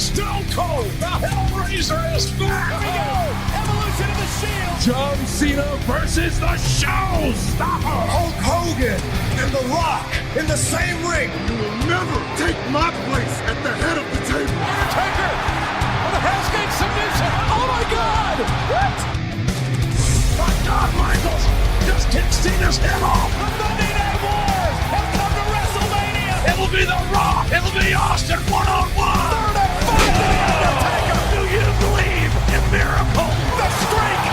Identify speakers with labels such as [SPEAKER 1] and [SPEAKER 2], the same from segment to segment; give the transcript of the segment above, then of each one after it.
[SPEAKER 1] Stone Cold, the Hellraiser is back!
[SPEAKER 2] Here we go! Evolution of the Shield!
[SPEAKER 1] John Cena versus the Showstopper!
[SPEAKER 3] Hulk Hogan and The Rock in the same ring!
[SPEAKER 1] You will never take my place at the head of the table!
[SPEAKER 2] Undertaker! On the Hell's Gate submission! Oh my God! What?
[SPEAKER 1] My God, Michaels! Just kick Cena's head off!
[SPEAKER 2] The Monday Night Wars have come to WrestleMania!
[SPEAKER 1] It'll be The Rock! It'll be Austin one-on-one!
[SPEAKER 2] Third and final, The Undertaker!
[SPEAKER 1] Do you believe in miracles?
[SPEAKER 2] The streak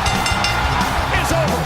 [SPEAKER 2] is over!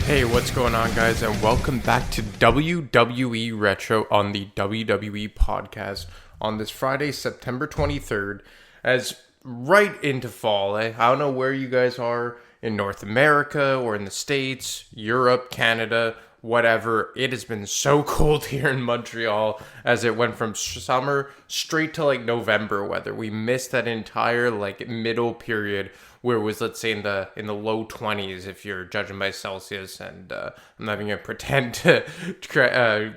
[SPEAKER 4] Hey, what's going on, guys, and welcome back to WWE Retro on the WWE podcast on this Friday, September 23rd, as right into fall. I don't know where you guys are in North America or in the States, Europe, Canada, whatever. It has been so cold here in Montreal as it went from summer straight to like November weather. We missed that entire like middle period where it was, let's say, in the low 20s if you're judging by Celsius, and I'm not even gonna pretend to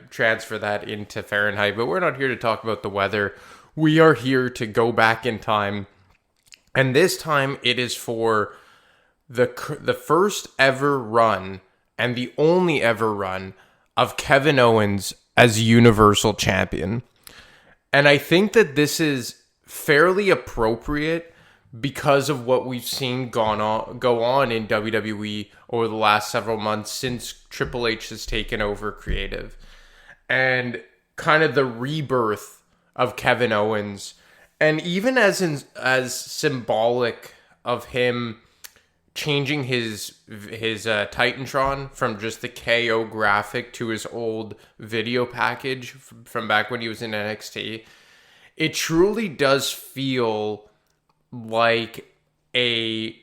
[SPEAKER 4] transfer that into Fahrenheit. But we're not here to talk about the weather. We are here to go back in time, and this time it is for the first ever run and the only ever run of Kevin Owens as Universal Champion. And I think that this is fairly appropriate because of what we've seen go on in WWE over the last several months since Triple H has taken over creative. And kind of the rebirth of Kevin Owens. And even as symbolic of him changing his Titantron from just the KO graphic to his old video package from back when he was in NXT, it truly does feel like a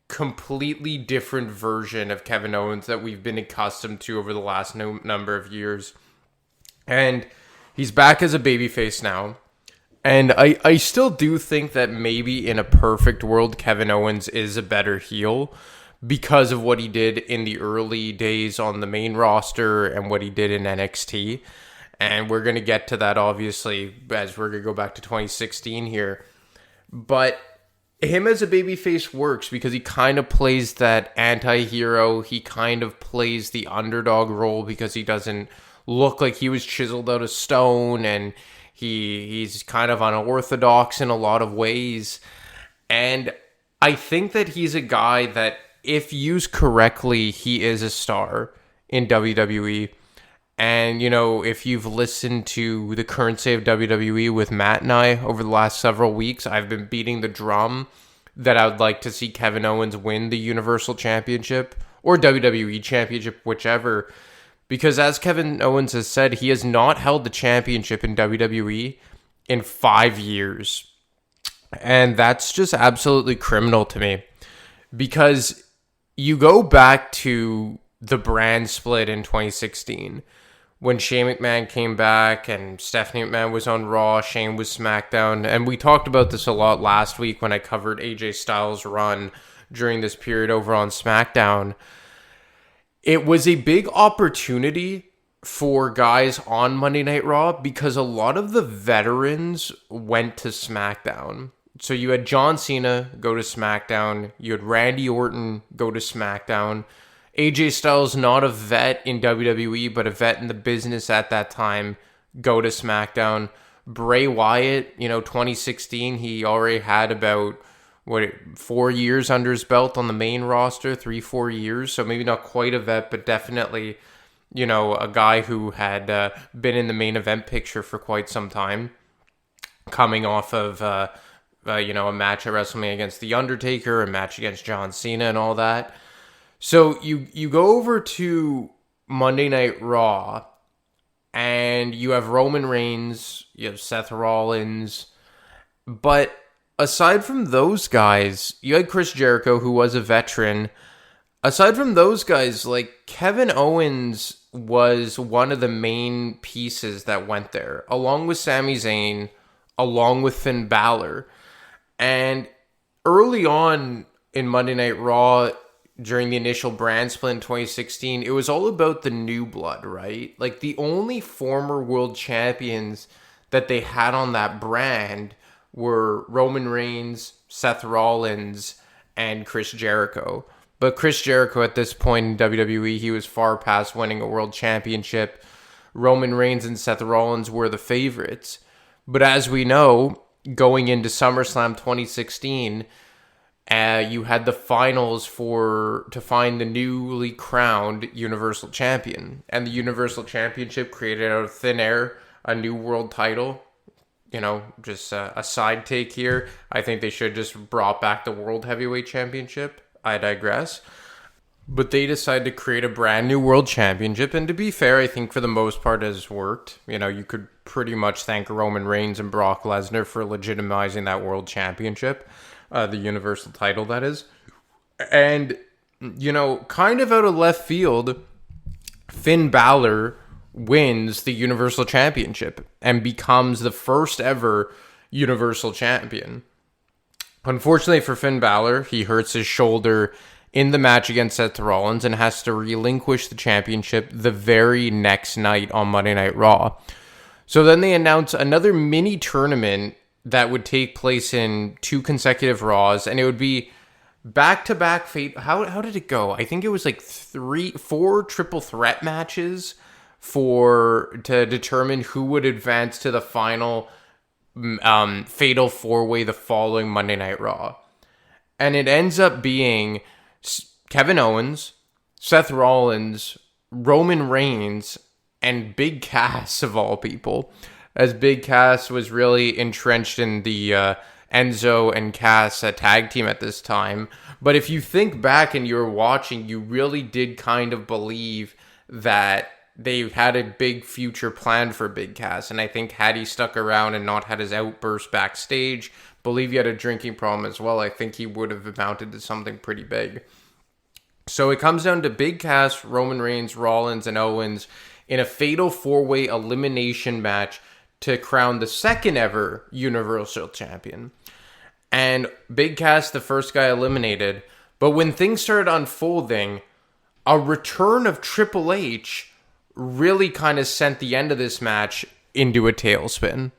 [SPEAKER 4] completely different version of Kevin Owens that we've been accustomed to over the last number of years. And he's back as a babyface now. And I still do think that maybe in a perfect world, Kevin Owens is a better heel because of what he did in the early days on the main roster and what he did in NXT. And we're going to get to that, obviously, as we're going to go back to 2016 here. But him as a babyface works because he kind of plays that anti-hero. He kind of plays the underdog role because he doesn't look like he was chiseled out of stone, and he's kind of unorthodox in a lot of ways. And I think that he's a guy that, if used correctly, he is a star in WWE. And, you know, if you've listened to the current state of WWE with Matt and I over the last several weeks, I've been beating the drum that I would like to see Kevin Owens win the Universal Championship or WWE Championship, whichever. Because as Kevin Owens has said, he has not held the championship in WWE in 5 years. And that's just absolutely criminal to me. Because you go back to the brand split in 2016, when Shane McMahon came back and Stephanie McMahon was on Raw, Shane was SmackDown. And we talked about this a lot last week when I covered AJ Styles' run during this period over on SmackDown. It was a big opportunity for guys on Monday Night Raw because a lot of the veterans went to SmackDown. So you had John Cena go to SmackDown. You had Randy Orton go to SmackDown. AJ Styles, not a vet in WWE, but a vet in the business at that time, go to SmackDown. Bray Wyatt, 2016, he already had about 4 years under his belt on the main roster, 3-4 years. So maybe not quite a vet, but definitely, a guy who had been in the main event picture for quite some time, coming off of, a match at WrestleMania against The Undertaker, a match against John Cena and all that. So you go over to Monday Night Raw, and you have Roman Reigns, you have Seth Rollins, but aside from those guys, you had Chris Jericho, who was a veteran. Aside from those guys, like, Kevin Owens was one of the main pieces that went there, along with Sami Zayn, along with Finn Balor. And early on in Monday Night Raw, during the initial brand split in 2016, it was all about the new blood, right? Like, the only former world champions that they had on that brand were Roman Reigns, Seth Rollins, and Chris Jericho. But Chris Jericho at this point in WWE, he was far past winning a world championship. Roman Reigns and Seth Rollins were the favorites. But as we know, going into SummerSlam 2016, you had the finals to find the newly crowned Universal Champion. And the Universal Championship created out of thin air a new world title. Just a side take here. I think they should just brought back the World Heavyweight Championship. I digress. But they decided to create a brand new World Championship. And to be fair, I think for the most part it has worked. You could pretty much thank Roman Reigns and Brock Lesnar for legitimizing that World Championship. The Universal title, that is. And, kind of out of left field, Finn Balor wins the Universal Championship and becomes the first ever Universal Champion. Unfortunately for Finn Balor, he hurts his shoulder in the match against Seth Rollins and has to relinquish the championship the very next night on Monday Night Raw. So then they announce another mini tournament that would take place in 2 consecutive Raws, and it would be back-to-back fate. How did it go? I think it was like 4 triple threat matches to determine who would advance to the final fatal 4-way the following Monday Night Raw. And it ends up being Kevin Owens, Seth Rollins, Roman Reigns, and Big Cass of all people. As Big Cass was really entrenched in the Enzo and Cass tag team at this time. But if you think back and you were watching, you really did kind of believe that they had a big future plan for Big Cass. And I think had he stuck around and not had his outburst backstage, believe he had a drinking problem as well, I think he would have amounted to something pretty big. So it comes down to Big Cass, Roman Reigns, Rollins, and Owens in a fatal 4-way elimination match to crown the second ever Universal Champion. And Big Cass, the first guy eliminated. But when things started unfolding, a return of Triple H really kind of sent the end of this match into a tailspin.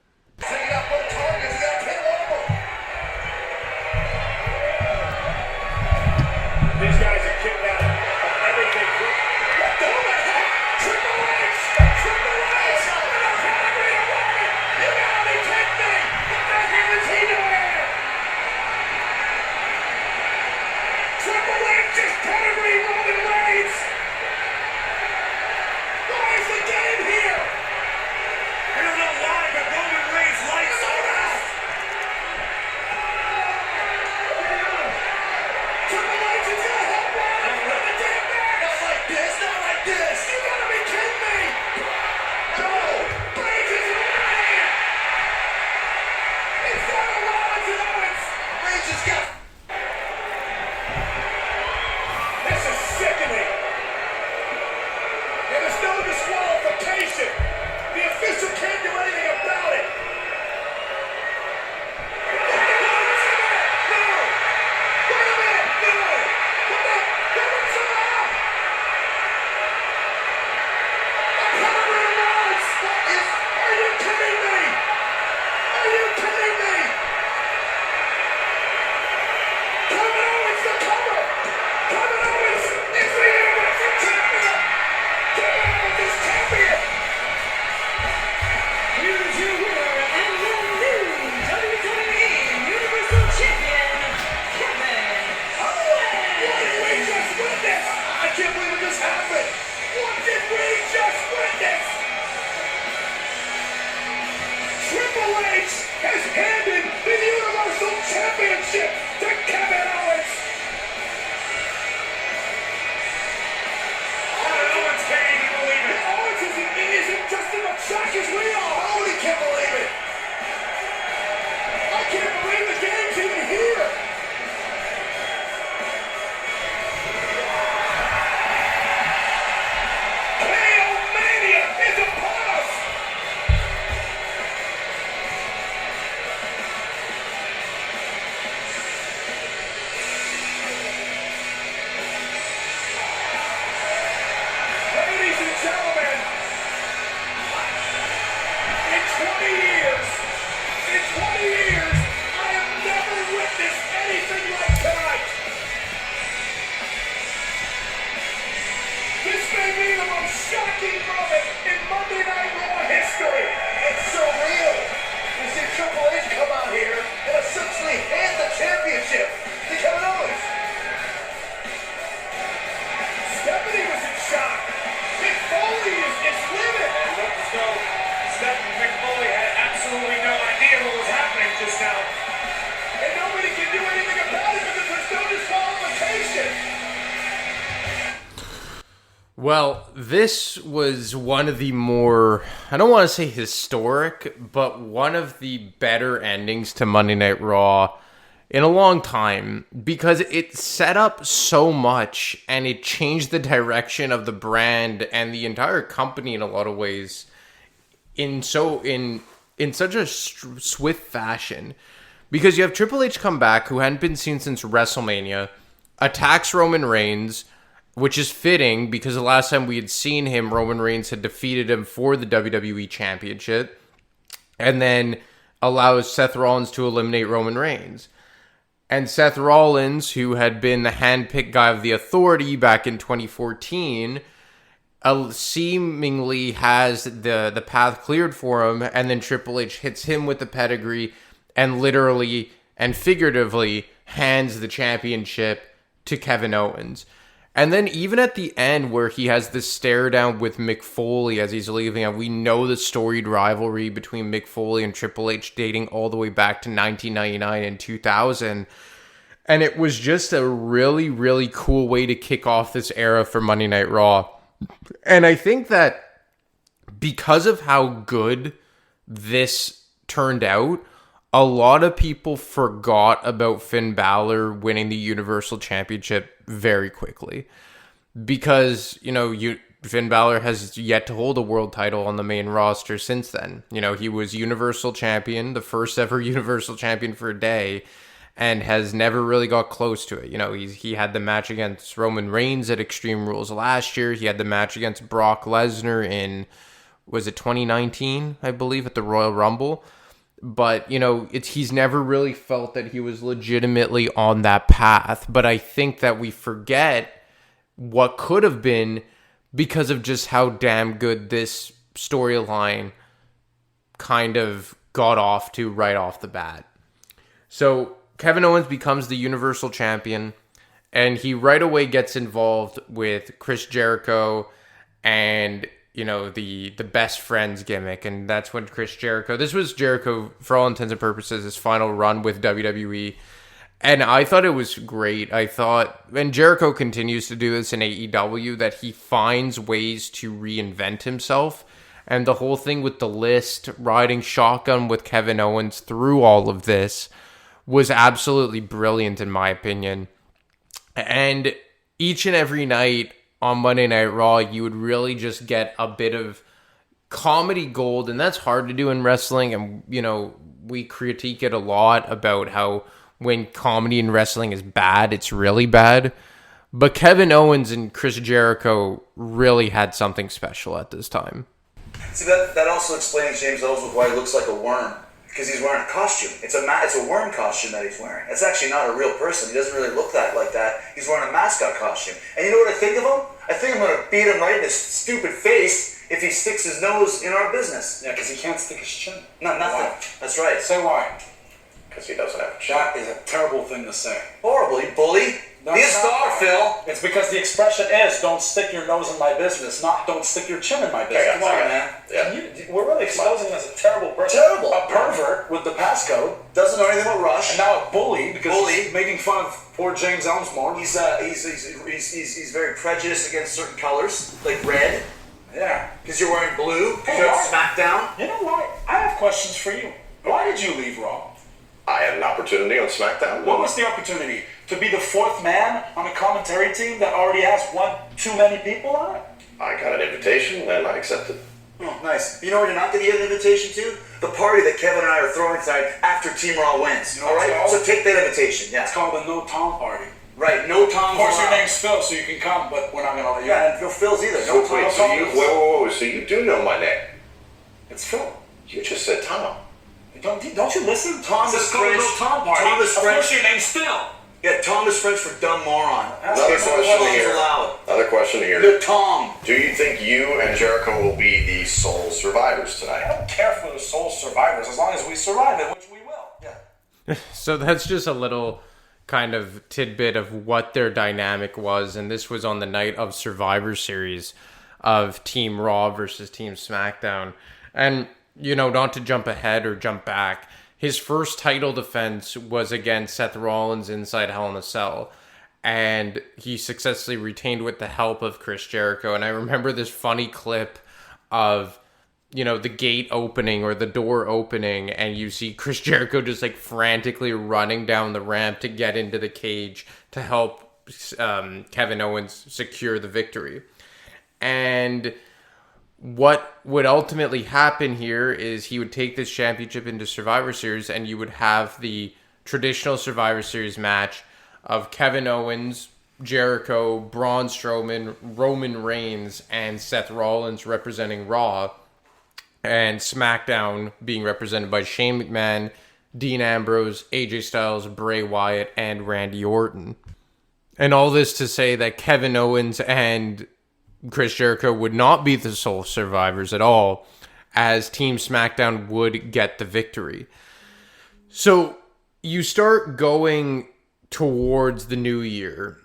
[SPEAKER 3] Ladies and gentlemen, in 20 years,
[SPEAKER 1] In 20 years, I have never witnessed anything like tonight. This may be the most shocking moment in Monday Night Raw history. It's surreal. You see Triple H come out here and essentially hand the championship to Kevin Owens. Stephanie was in shock. Mick Foley is livid. It looked as though Mick Foley had absolutely no idea what was happening just now. And nobody can do anything about it because there's no disqualification.
[SPEAKER 4] Well, this was one of the more, I don't want to say historic, but one of the better endings to Monday Night Raw in a long time, because it set up so much and it changed the direction of the brand and the entire company in a lot of ways in such a swift fashion. Because you have Triple H come back, who hadn't been seen since WrestleMania, attacks Roman Reigns, which is fitting because the last time we had seen him, Roman Reigns had defeated him for the WWE Championship, and then allows Seth Rollins to eliminate Roman Reigns. And Seth Rollins, who had been the handpicked guy of the Authority back in 2014, seemingly has the path cleared for him, and then Triple H hits him with the pedigree and literally and figuratively hands the championship to Kevin Owens. And then even at the end where he has this stare down with Mick Foley as he's leaving, and we know the storied rivalry between Mick Foley and Triple H dating all the way back to 1999 and 2000. And it was just a really, really cool way to kick off this era for Monday Night Raw. And I think that because of how good this turned out, a lot of people forgot about Finn Balor winning the Universal Championship very quickly. Because, Finn Balor has yet to hold a world title on the main roster since then. He was Universal Champion, the first ever Universal Champion for a day, and has never really got close to it. He had the match against Roman Reigns at Extreme Rules last year. He had the match against Brock Lesnar in, was it 2019, I believe, at the Royal Rumble. But, he's never really felt that he was legitimately on that path. But I think that we forget what could have been because of just how damn good this storyline kind of got off to right off the bat. So Kevin Owens becomes the Universal Champion, and he right away gets involved with Chris Jericho and the best friends gimmick. And that's when Chris Jericho, this was Jericho, for all intents and purposes, his final run with WWE. And I thought it was great. And Jericho continues to do this in AEW, that he finds ways to reinvent himself. And the whole thing with the list, riding shotgun with Kevin Owens through all of this, was absolutely brilliant in my opinion. And each and every night on Monday Night Raw, you would really just get a bit of comedy gold, and that's hard to do in wrestling. And, we critique it a lot about how when comedy in wrestling is bad, it's really bad. But Kevin Owens and Chris Jericho really had something special at this time.
[SPEAKER 5] See, that also explains James Ellsworth why he looks like a worm. Because he's wearing a costume. It's a worm costume that he's wearing. It's actually not a real person. He doesn't really look like that. He's wearing a mascot costume. And you know what I think of him? I think I'm going to beat him right in his stupid face if he sticks his nose in our business.
[SPEAKER 6] Yeah, because he can't stick his chin.
[SPEAKER 5] No, nothing.
[SPEAKER 6] Why?
[SPEAKER 5] That's right.
[SPEAKER 6] Say why.
[SPEAKER 3] Because he doesn't have a chin.
[SPEAKER 6] That is a terrible thing to say.
[SPEAKER 5] Horrible, you bully. Be a star, Phil.
[SPEAKER 6] It's because the expression is, don't stick your nose in my business, not don't stick your chin in my business.
[SPEAKER 5] Come on, man.
[SPEAKER 6] Yeah. We're really exposing him as a terrible person.
[SPEAKER 5] Terrible.
[SPEAKER 6] A pervert with the passcode.
[SPEAKER 5] Doesn't know anything about Rush.
[SPEAKER 6] And now a bully because he's making fun of poor James Ellsworth.
[SPEAKER 5] He's very prejudiced against certain colors, like red.
[SPEAKER 6] Yeah.
[SPEAKER 5] Because you're wearing blue.
[SPEAKER 6] Hey,
[SPEAKER 5] you're on SmackDown.
[SPEAKER 6] You know what? I have questions for you. Why did you leave Raw?
[SPEAKER 3] I had an opportunity on SmackDown.
[SPEAKER 6] What was the opportunity? To be the fourth man on a commentary team that already has one too many people on it?
[SPEAKER 3] I got an invitation and I accepted.
[SPEAKER 5] Oh, nice. You know what you're not going to get an invitation to? The party that Kevin and I are throwing tonight after Team Raw wins.
[SPEAKER 6] You know
[SPEAKER 5] all right? So take that invitation. Yeah.
[SPEAKER 6] It's called the No Tom Party.
[SPEAKER 5] Right. No Tom.
[SPEAKER 6] Of course, your name's Phil, so you can come, but we're not going to let you.
[SPEAKER 5] Yeah, and no Phil's either. No Tom.
[SPEAKER 3] Wait, so you do know my name?
[SPEAKER 6] It's Phil.
[SPEAKER 3] You just said Tom.
[SPEAKER 6] Don't you listen?
[SPEAKER 5] Thomas French.
[SPEAKER 6] Tom party.
[SPEAKER 5] Thomas
[SPEAKER 6] Of
[SPEAKER 5] French.
[SPEAKER 6] course your name's still.
[SPEAKER 5] Yeah, Thomas French for dumb moron.
[SPEAKER 7] Another question here.
[SPEAKER 5] Allowed.
[SPEAKER 7] Another question here.
[SPEAKER 5] You're Tom.
[SPEAKER 7] Do you think you and Jericho will be the sole survivors
[SPEAKER 6] I
[SPEAKER 7] tonight?
[SPEAKER 6] don't care for the sole survivors as long as we survive it, which we will.
[SPEAKER 5] Yeah.
[SPEAKER 4] So that's just a little kind of tidbit of what their dynamic was, and this was on the night of Survivor Series of Team Raw versus Team SmackDown. And, you know, not to jump ahead or jump back, his first title defense was against Seth Rollins inside Hell in a Cell, and he successfully retained with the help of Chris Jericho. And I remember this funny clip of, you know, the gate opening or the door opening, and you see Chris Jericho just like frantically running down the ramp to get into the cage to help Kevin Owens secure the victory. And what would ultimately happen here is he would take this championship into Survivor Series, and you would have the traditional Survivor Series match of Kevin Owens, Jericho, Braun Strowman, Roman Reigns, and Seth Rollins representing Raw, and SmackDown being represented by Shane McMahon, Dean Ambrose, AJ Styles, Bray Wyatt, and Randy Orton. And all this to say that Kevin Owens and Chris Jericho would not be the sole survivors at all, as Team SmackDown would get the victory. So you start going towards the new year,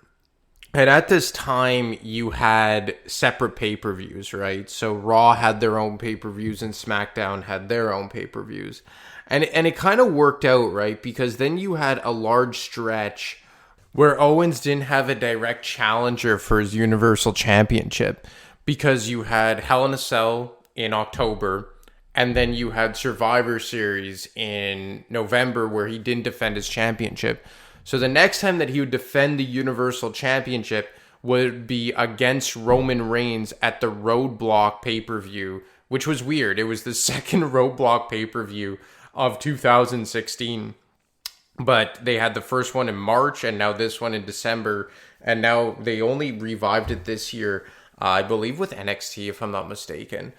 [SPEAKER 4] and at this time you had separate pay-per-views, right? So Raw had their own pay-per-views and SmackDown had their own pay-per-views. And it kind of worked out, right? Because then you had a large stretch where Owens didn't have a direct challenger for his Universal Championship, because you had Hell in a Cell in October, and then you had Survivor Series in November where he didn't defend his championship. So the next time that he would defend the Universal Championship would be against Roman Reigns at the Roadblock pay-per-view, which was weird. It was the second Roadblock pay-per-view of 2016. But they had the first one in March, and now this one in December, and now they only revived it this year, I believe with NXT, if I'm not mistaken.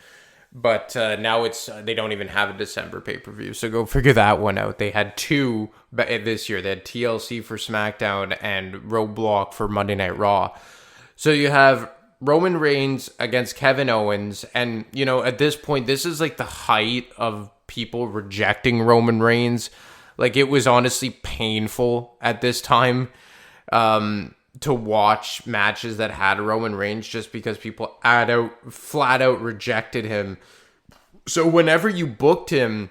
[SPEAKER 4] But now they don't even have a December pay-per-view, so go figure that one out. They had two this year. They had TLC for SmackDown and Roadblock for Monday Night Raw. So you have Roman Reigns against Kevin Owens, and, you know, at this point, this is like the height of people rejecting Roman Reigns. Like, it was honestly painful at this time to watch matches that had Roman Reigns, just because people flat out rejected him. So whenever you booked him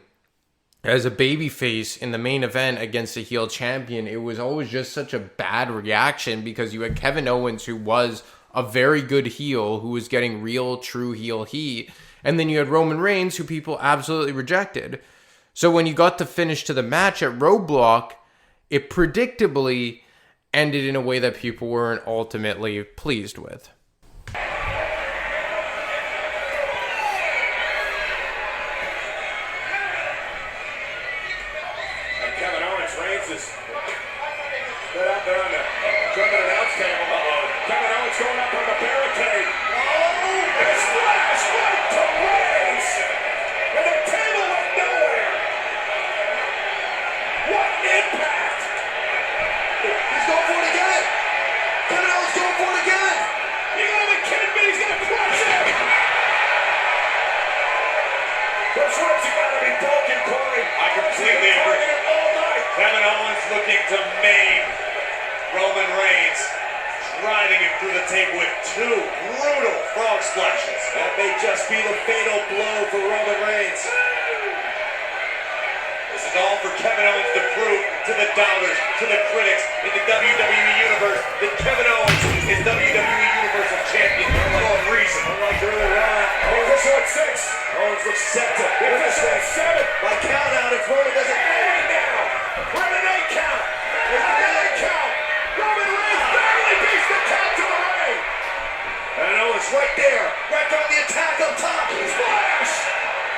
[SPEAKER 4] as a babyface in the main event against a heel champion, it was always just such a bad reaction, because you had Kevin Owens, who was a very good heel, who was getting real, true heel heat. And then you had Roman Reigns, who people absolutely rejected. So when you got to finish to the match at Roadblock, it predictably ended in a way that people weren't ultimately pleased with.
[SPEAKER 1] And Kevin Owens, Reigns is stood out there on the German announce table. Kevin Owens going up on the barricade. Oh, the splash right to Reigns. And the table went nowhere. What impact!
[SPEAKER 3] He's going for it again. Kevin Owens going for it again.
[SPEAKER 1] You gotta be kidding me, he's gonna crush him! Those ribs are gotta be broken, Corey. I completely agree. All night. Kevin Owens looking to maim Roman Reigns, driving him through the table with two brutal frog splashes. That may just be the fatal blow for Roman Reigns. This is all for Kevin Owens to prove to the doubters, to the critics in the WWE Universe, that Kevin Owens is WWE Universal Champion for a reason. Unlike earlier on, Owens is at 6. Owens looks set to finish at 7. By count out, if Roman doesn't and now. We're at an 8 count. We're at an 8 count. Roman Reigns barely beats the count to the ring. And Owens right there, back on the attack up top. Splash!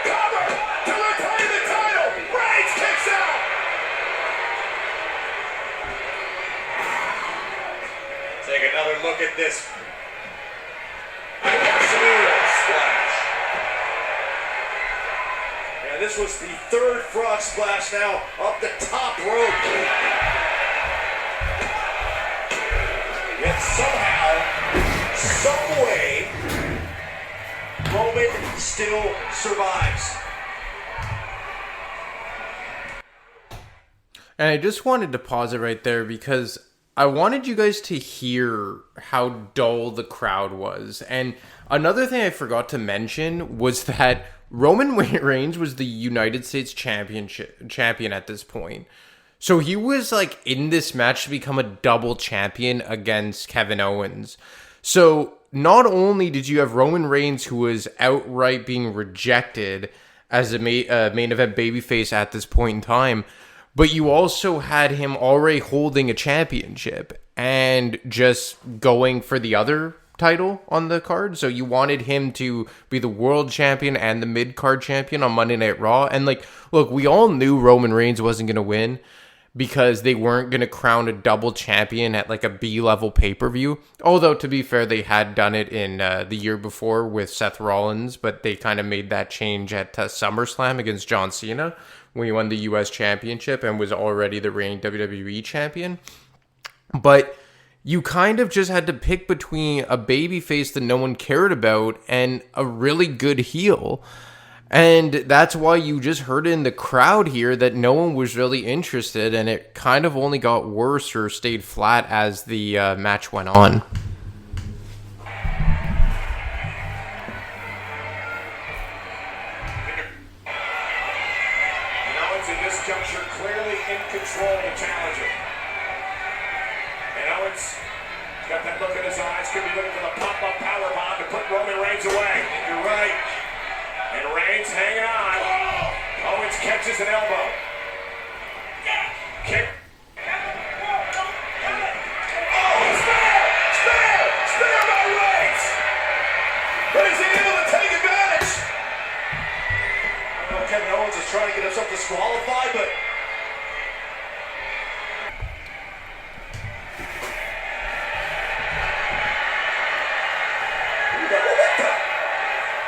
[SPEAKER 1] Cover to retain the title. Reigns kicks out. Take another look at this. Splash. And
[SPEAKER 3] And this was the third frog splash now up the top rope. Yet somehow, some way, Roman still survives.
[SPEAKER 4] And I just wanted to pause it right there because I wanted you guys to hear how dull the crowd was. And another thing I forgot to mention was that Roman Reigns was the United States champion at this point. So he was like in this match to become a double champion against Kevin Owens. So not only did you have Roman Reigns, who was outright being rejected as a main event babyface at this point in time, but you also had him already holding a championship and just going for the other title on the card. So you wanted him to be the world champion and the mid-card champion on Monday Night Raw. And like, look, we all knew Roman Reigns wasn't going to win because they weren't going to crown a double champion at like a B-level pay-per-view. Although, to be fair, they had done it in the year before with Seth Rollins, but they kind of made that change at SummerSlam against John Cena when he won the U.S. Championship and was already the reigning WWE champion. But you kind of just had to pick between a babyface that no one cared about and a really good heel. And that's why you just heard in the crowd here that no one was really interested, and it kind of only got worse or stayed flat as the match went on.
[SPEAKER 1] Catches an elbow. Kick. Oh, spear by Reigns. But is he able to take advantage? I don't know if Kevin Owens is trying to get himself disqualified, but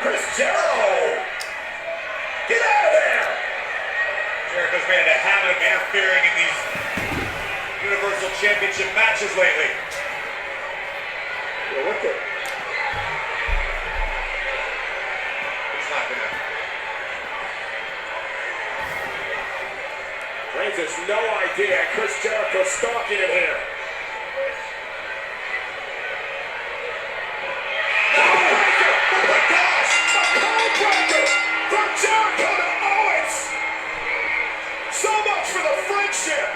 [SPEAKER 1] Chris Jericho. Get out of there! Jericho's made a habit of interfering in these Universal Championship matches lately. Yeah, what the? He's not gonna. Reigns has no idea Chris Jericho's stalking him here. Oh my gosh! A codebreaker from Jericho to Owens! So much for the friendship!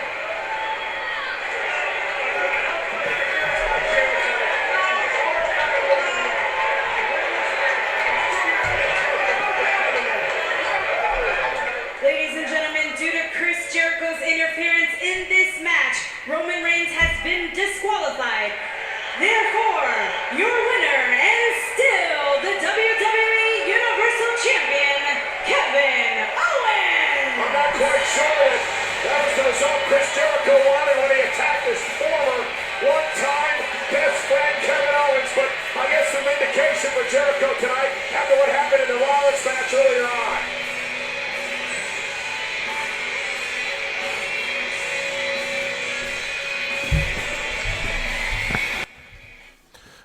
[SPEAKER 8] Ladies and gentlemen, due to Chris Jericho's interference in this match, Roman Reigns has been disqualified. Therefore, your winner and still the WWE Universal Champion, Kevin Owens!
[SPEAKER 1] I'm not quite sure that was the result Chris Jericho wanted when he attacked his former one-time best friend Kevin Owens, but I guess some indication for Jericho tonight after what happened in the Rollins match earlier on.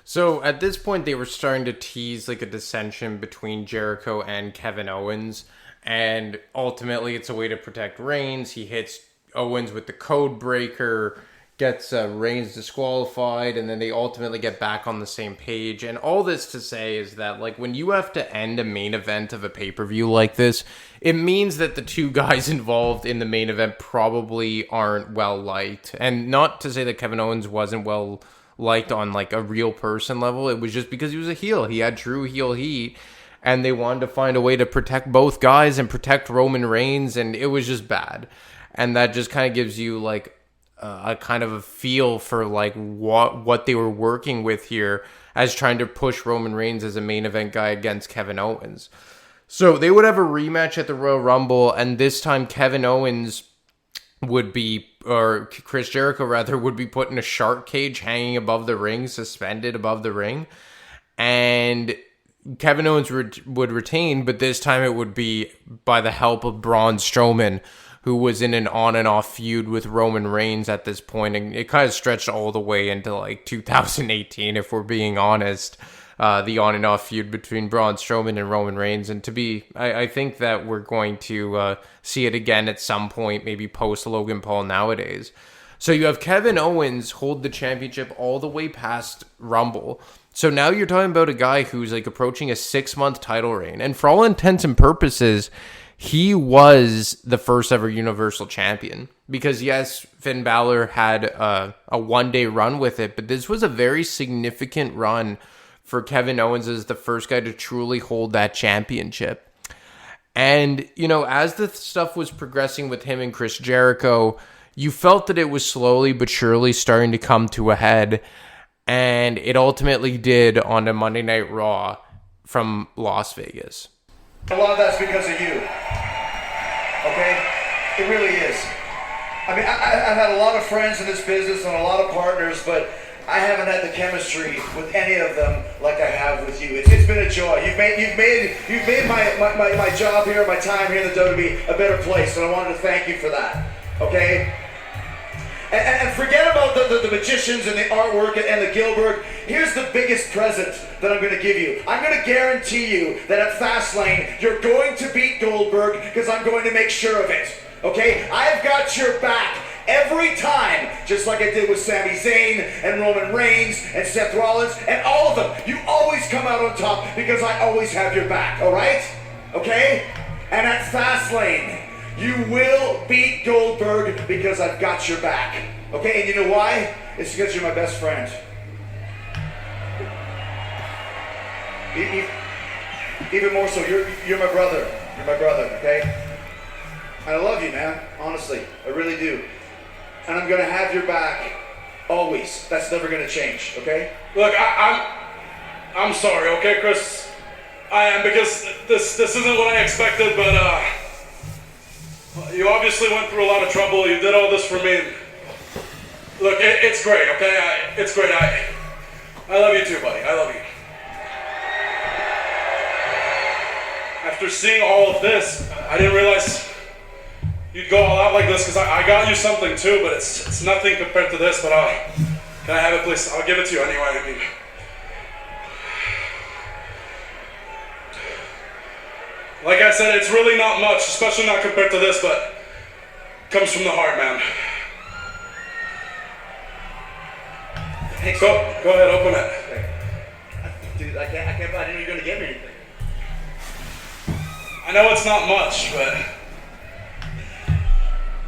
[SPEAKER 4] So at this point, they were starting to tease like a dissension between Jericho and Kevin Owens. And ultimately, it's a way to protect Reigns. He hits Owens with the code breaker, gets Reigns disqualified, and then they ultimately get back on the same page. And all this to say is that, like, when you have to end a main event of a pay-per-view like this, it means that the two guys involved in the main event probably aren't well liked. And not to say that Kevin Owens wasn't well liked on like a real person level. It was just because he was a heel. He had true heel heat, and they wanted to find a way to protect both guys and protect Roman Reigns, and it was just bad. And that just kind of gives you like a kind of a feel for like what they were working with here as trying to push Roman Reigns as a main event guy against Kevin Owens. So they would have a rematch at the Royal Rumble, and this time Kevin Owens would be, or Chris Jericho rather, would be put in a shark cage hanging above the ring, suspended above the ring. And Kevin Owens would retain, but this time it would be by the help of Braun Strowman, who was in an on and off feud with Roman Reigns at this point, and it kind of stretched all the way into like 2018, if we're being honest. The on and off feud between Braun Strowman and Roman Reigns, and I think that we're going to see it again at some point, maybe post Logan Paul nowadays. So you have Kevin Owens hold the championship all the way past Rumble. So now you're talking about a guy who's like approaching a 6-month title reign, and for all intents and purposes, he was the first ever Universal Champion. Because yes, Finn Balor had a one-day run with it, but this was a very significant run for Kevin Owens as the first guy to truly hold that championship. And, you know, as the stuff was progressing with him and Chris Jericho, you felt that it was slowly but surely starting to come to a head. And it ultimately did on a Monday Night Raw from Las Vegas.
[SPEAKER 3] A lot of that's because of you. Okay? It really is. I mean, I've had a lot of friends in this business and a lot of partners, but I haven't had the chemistry with any of them like I have with you. It's been a joy. You've made my job here, my time here in the WWE a better place, and I wanted to thank you for that. Okay? And forget about the magicians and the artwork and the Gilbert. Here's the biggest present that I'm going to give you. I'm going to guarantee you that at Fastlane, you're going to beat Goldberg because I'm going to make sure of it. Okay? I've got your back every time, just like I did with Sami Zayn and Roman Reigns and Seth Rollins and all of them. You always come out on top because I always have your back, all right? Okay? And at Fastlane, you will beat Goldberg because I've got your back. Okay? And you know why? It's because you're my best friend. Even more so, you're my brother. You're my brother, okay? And I love you, man. Honestly, I really do. And I'm gonna have your back always. That's never gonna change, okay?
[SPEAKER 6] Look, I'm sorry, okay, Chris? I am, because this isn't what I expected, but you obviously went through a lot of trouble. You did all this for me. Look, it's great, okay? It's great. I love you too, buddy. I love you. After seeing all of this, I didn't realize you'd go all out like this, because I got you something too, but it's nothing compared to this. But can I have it, please? I'll give it to you anyway. I mean, like I said, it's really not much, especially not compared to this, but it comes from the heart, man.
[SPEAKER 3] Thanks.
[SPEAKER 6] Go ahead, open it.
[SPEAKER 3] Dude, I can't believe I didn't know you were gonna give me anything.
[SPEAKER 6] I know it's not much, but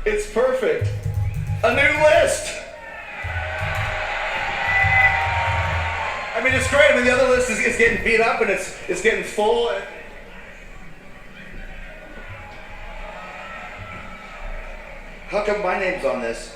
[SPEAKER 3] it's perfect. A new list. I mean, it's great. I mean, the other list is getting beat up and it's getting full. How come my name's on this?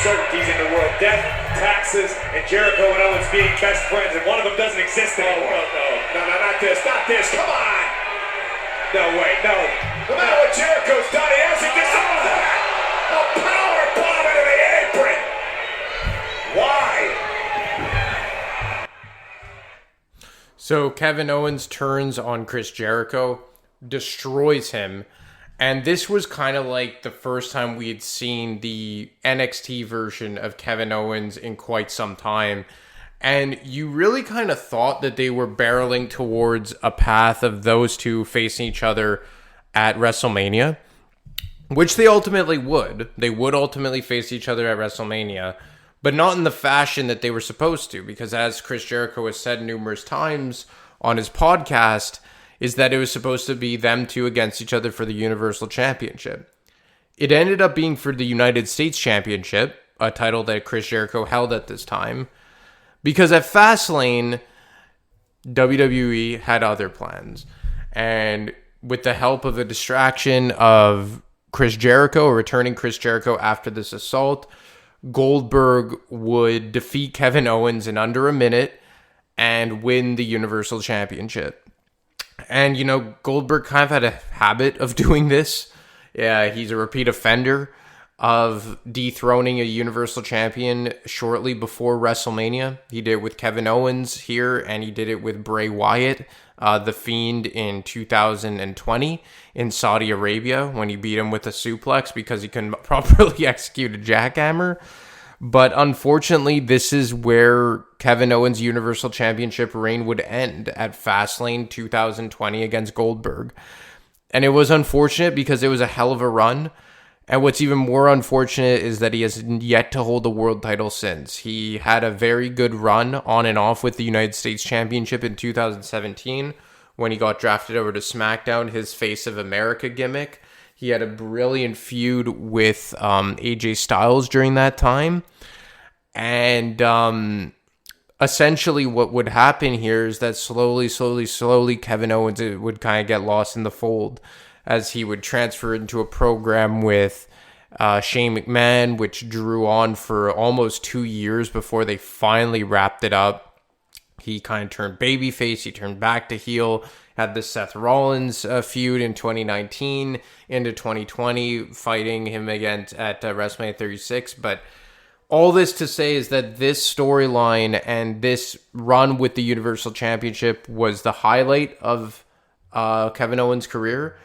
[SPEAKER 1] Certainties in the world, death, taxes, and Jericho and Owens being best friends, and one of them doesn't exist anymore. No, not this, come on! No, wait, no. No matter what Jericho's done, he hasn't deserved that! A power bomb into the apron! Why?
[SPEAKER 4] So Kevin Owens turns on Chris Jericho, destroys him. And this was kind of like the first time we had seen the NXT version of Kevin Owens in quite some time. And you really kind of thought that they were barreling towards a path of those two facing each other at WrestleMania, which they ultimately would. They would ultimately face each other at WrestleMania, but not in the fashion that they were supposed to. Because as Chris Jericho has said numerous times on his podcast, is that it was supposed to be them two against each other for the Universal Championship. It ended up being for the United States Championship, a title that Chris Jericho held at this time, because at Fastlane, WWE had other plans. And with the help of a distraction of Chris Jericho, or returning Chris Jericho after this assault, Goldberg would defeat Kevin Owens in under a minute and win the Universal Championship. And, you know, Goldberg kind of had a habit of doing this. Yeah, he's a repeat offender of dethroning a Universal Champion shortly before WrestleMania. He did it with Kevin Owens here, and he did it with Bray Wyatt, The Fiend, in 2020 in Saudi Arabia when he beat him with a suplex because he couldn't properly execute a jackhammer. But unfortunately, this is where Kevin Owens' Universal Championship reign would end at Fastlane 2020 against Goldberg. And it was unfortunate because it was a hell of a run. And what's even more unfortunate is that he has yet to hold the world title since. He had a very good run on and off with the United States Championship in 2017 when he got drafted over to SmackDown, his Face of America gimmick. He had a brilliant feud with AJ Styles during that time. And essentially what would happen here is that slowly, Kevin Owens would kind of get lost in the fold as he would transfer into a program with Shane McMahon, which drew on for almost 2 years before they finally wrapped it up. He kind of turned babyface, he turned back to heel, had the Seth Rollins feud in 2019 into 2020, fighting him again at WrestleMania 36. But all this to say is that this storyline and this run with the Universal Championship was the highlight of Kevin Owens' career.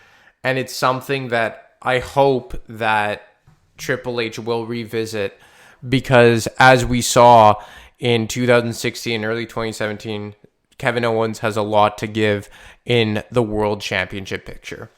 [SPEAKER 4] And it's something that I hope that Triple H will revisit, because as we saw in 2016 and early 2017, Kevin Owens has a lot to give in the World Championship picture.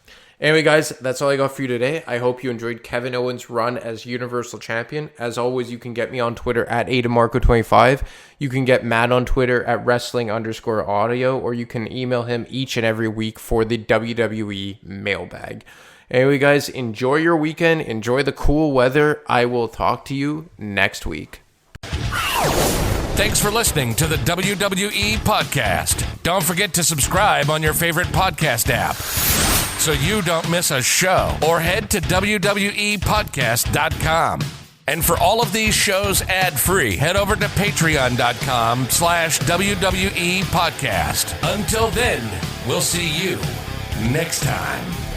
[SPEAKER 4] Anyway, guys, that's all I got for you today. I hope you enjoyed Kevin Owens' run as Universal Champion. As always, you can get me on Twitter at ADamarco25. You can get Matt on Twitter at wrestling_audio, or you can email him each and every week for the WWE mailbag. Anyway, guys, enjoy your weekend. Enjoy the cool weather. I will talk to you next week.
[SPEAKER 2] Thanks for listening to the WWE Podcast. Don't forget to subscribe on your favorite podcast app so you don't miss a show, or head to WWEpodcast.com. And for all of these shows ad-free, head over to patreon.com/WWE Podcast. Until then, we'll see you next time.